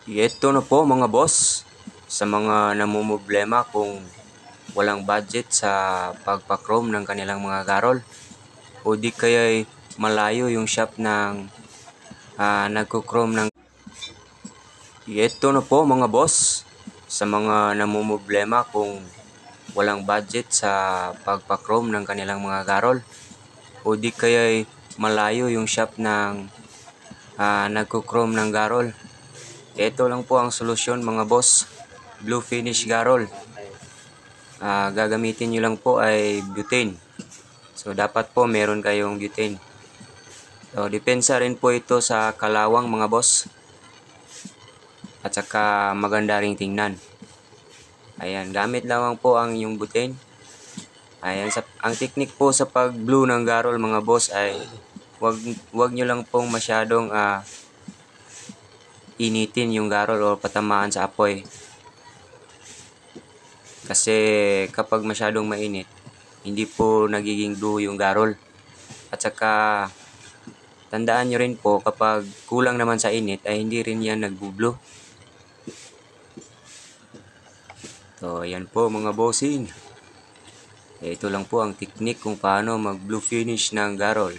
Ito na po mga boss, sa mga namumblema kung walang budget sa pagpa-chrome ng kanilang mga garol o di kaya'y malayo yung shop ng nagko-chrome ng. Ito na po mga boss, sa mga namumblema kung walang budget sa pagpa-chrome ng kanilang mga garol o di kaya'y malayo yung shop ng nagko-chrome ng garol. Ito lang po ang solusyon mga boss, Blue Finish Garol. Gagamitin nyo lang po ay butane. So dapat po meron kayong butane. So depensa rin po ito sa kalawang mga boss. At saka maganda ring tingnan. Ayan, gamit lamang po ang yung butane. Ayan, ang technique po sa pag-blue ng garol mga boss ay wag nyo lang pong masyadong initin yung garol o patamaan sa apoy. Kasi kapag masyadong mainit, hindi po nagiging blue yung garol. At saka tandaan nyo rin po kapag kulang naman sa init ay hindi rin yan nagbo-blue. So ayan po mga bossing. Ito lang po ang technique kung paano mag blue finish ng garol.